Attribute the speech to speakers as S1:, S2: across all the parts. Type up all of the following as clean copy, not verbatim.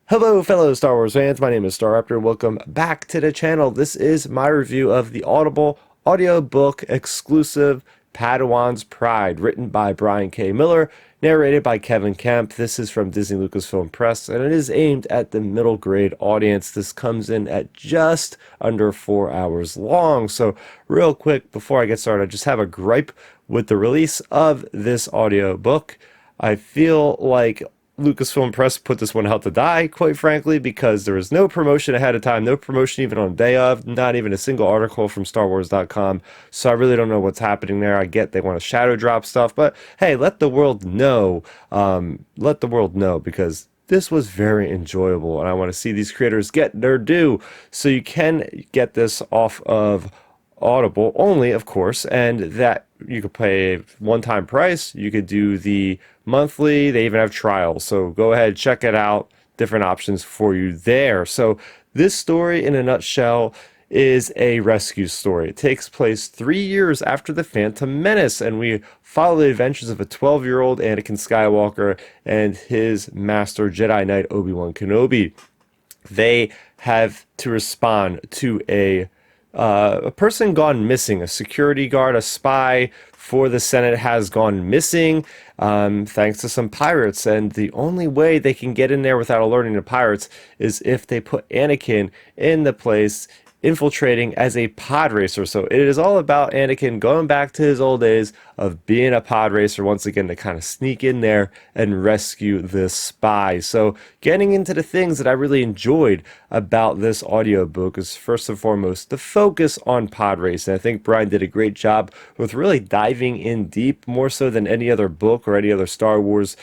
S1: Hello, fellow Star Wars fans. My name is Starrapter. Welcome back to the channel. This is my review of the Audible Audiobook Exclusive Padawan's Pride, written by Bryan K. Miller, narrated by Kevin Kemp. This is from Disney Lucasfilm Press, and it is aimed at the middle grade audience. This comes in at just under 4 hours long. So, real quick, before I get started, I just have a gripe with the release of this audiobook. I feel like Lucasfilm Press put this one out to die, quite frankly, because there was no promotion ahead of time, no promotion even on the day of, not even a single article from StarWars.com. So I really don't know what's happening there. I get they want to shadow drop stuff, but hey, let the world know. Let the world know, because this was very enjoyable, and I want to see these creators get their due. So you can get this off of Audible only, of course, and that you could pay one-time price. You could do the monthly. They even have trials, so go ahead, check it out. Different options for you there. So this story, in a nutshell, is a rescue story. It takes place 3 years after the Phantom Menace, and we follow the adventures of a 12-year-old Anakin Skywalker and his master Jedi Knight Obi-Wan Kenobi. They have to respond to a person gone missing. A security guard, a spy for the Senate, has gone missing, thanks to some pirates. And the only way they can get in there without alerting the pirates is if they put Anakin in the place, infiltrating as a pod racer. So it is all about Anakin going back to his old days of being a pod racer once again, to kind of sneak in there and rescue this spy. So getting into the things that I really enjoyed about this audiobook is, first and foremost, the focus on pod racing. I think Bryan did a great job with really diving in deep, more so than any other book or any other Star Wars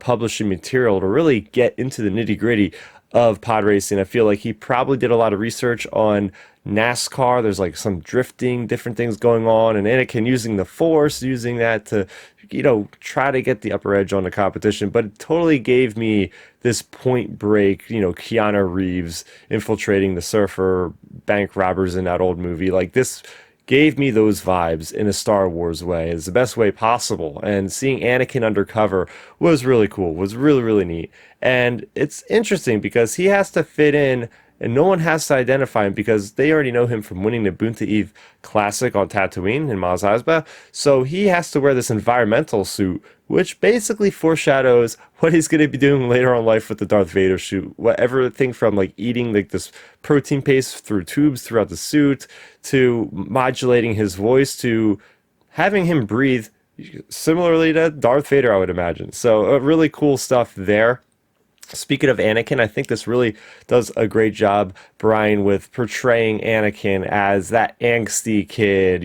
S1: publishing material, to really get into the nitty-gritty of pod racing. I feel like he probably did a lot of research on NASCAR. There's like some drifting, different things going on, and Anakin using the Force, using that to, try to get the upper edge on the competition. But it totally gave me this Point Break, Keanu Reeves infiltrating the surfer bank robbers in that old movie. Like, this gave me those vibes in a Star Wars way. It's the best way possible. And seeing Anakin undercover was really cool, was really, really neat. And it's interesting because he has to fit in, and no one has to identify him because they already know him from winning the Boonta Eve Classic on Tatooine in Maz Hasba. So he has to wear this environmental suit, which basically foreshadows what he's going to be doing later on in life with the Darth Vader suit. Whatever thing from like eating like this protein paste through tubes throughout the suit, to modulating his voice, to having him breathe similarly to Darth Vader, I would imagine. So really cool stuff there. Speaking of Anakin, I think this really does a great job, Bryan, with portraying Anakin as that angsty kid.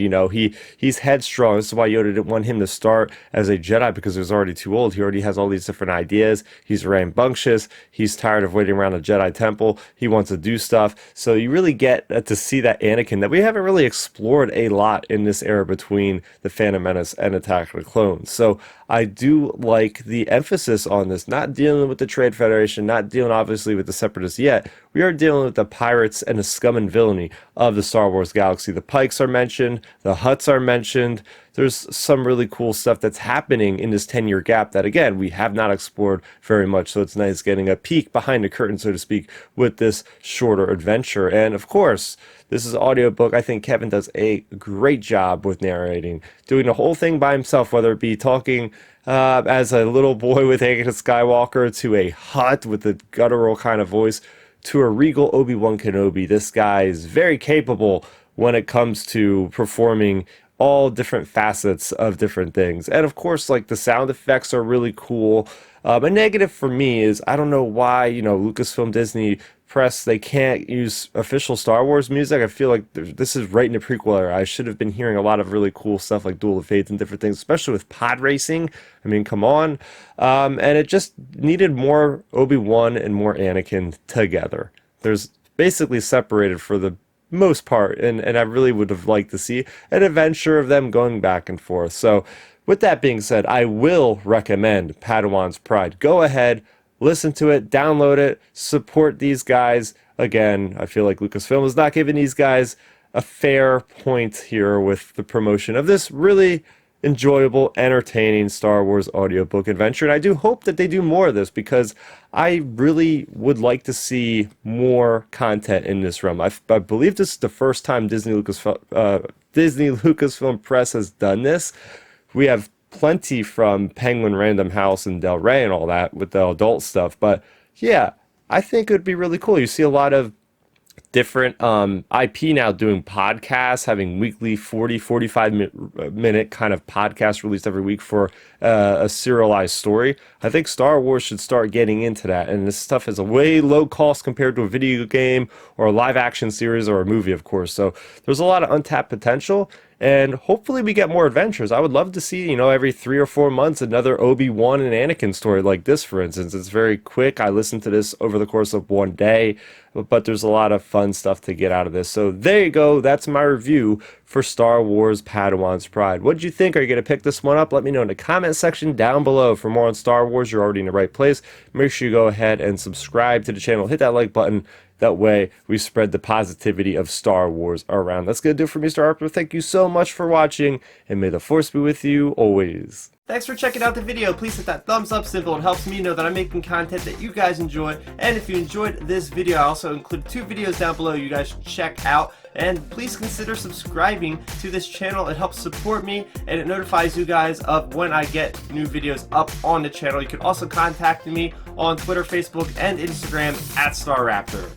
S1: He's headstrong. This is why Yoda didn't want him to start as a Jedi, because he was already too old. He already has all these different ideas. He's rambunctious. He's tired of waiting around the Jedi Temple. He wants to do stuff. So you really get to see that Anakin that we haven't really explored a lot in this era between the Phantom Menace and Attack of the Clones. So I do like the emphasis on this, not dealing with the Trade Federation, not dealing obviously with the Separatists yet. We are dealing with the pirates and the scum and villainy of the Star Wars galaxy. The Pikes are mentioned, the Hutts are mentioned. There's some really cool stuff that's happening in this 10-year gap that, again, we have not explored very much. So it's nice getting a peek behind the curtain, so to speak, with this shorter adventure. And of course, this is an audiobook. I think Kevin does a great job with narrating, doing the whole thing by himself, whether it be talking as a little boy with Anakin Skywalker, to a Hutt with a guttural kind of voice, to a regal Obi-Wan Kenobi. This guy is very capable when it comes to performing all different facets of different things. And of course, like, the sound effects are really cool. A negative for me is, I don't know why, Lucasfilm, Disney Press, they can't use official Star Wars music. I feel like this is right in the prequel era. I should have been hearing a lot of really cool stuff like Duel of Fates and different things, especially with pod racing. I mean, come on. And it just needed more Obi-Wan and more Anakin together. There's basically separated for the most part, and I really would have liked to see an adventure of them going back and forth. So with that being said, I will recommend Padawan's Pride. Go ahead, listen to it, download it, support these guys. Again, I feel like Lucasfilm is not giving these guys a fair point here with the promotion of this really enjoyable, entertaining Star Wars audiobook adventure. And I do hope that they do more of this because I really would like to see more content in this realm. I believe this is the first time Disney Lucasfilm Press has done this. We have plenty from Penguin Random House and Del Rey and all that with the adult stuff. But yeah, I think it would be really cool. You see a lot of different IP now doing podcasts, having weekly 45 minute kind of podcast released every week for a serialized story. I think Star Wars should start getting into that, and this stuff is a way low cost compared to a video game or a live action series or a movie, of course. So there's a lot of untapped potential, and hopefully we get more adventures. I would love to see, every 3 or 4 months another Obi-Wan and Anakin story like this, for instance. It's very quick. I listened to this over the course of one day, but there's a lot of fun stuff to get out of this. So there you go. That's my review for Star Wars Padawan's Pride. What did you think? Are you going to pick this one up? Let me know in the comment section down below. For more on Star Wars, you're already in the right place. Make sure you go ahead and subscribe to the channel. Hit that like button. That way, we spread the positivity of Star Wars around. That's going to do it for me, Starrapter. Thank you so much for watching, and may the Force be with you always. Thanks for checking out the video. Please hit that thumbs up symbol. It helps me know that I'm making content that you guys enjoy. And if you enjoyed this video, I also include 2 videos down below you guys should check out. And please consider subscribing to this channel. It helps support me, and it notifies you guys of when I get new videos up on the channel. You can also contact me on Twitter, Facebook, and Instagram at Starrapter.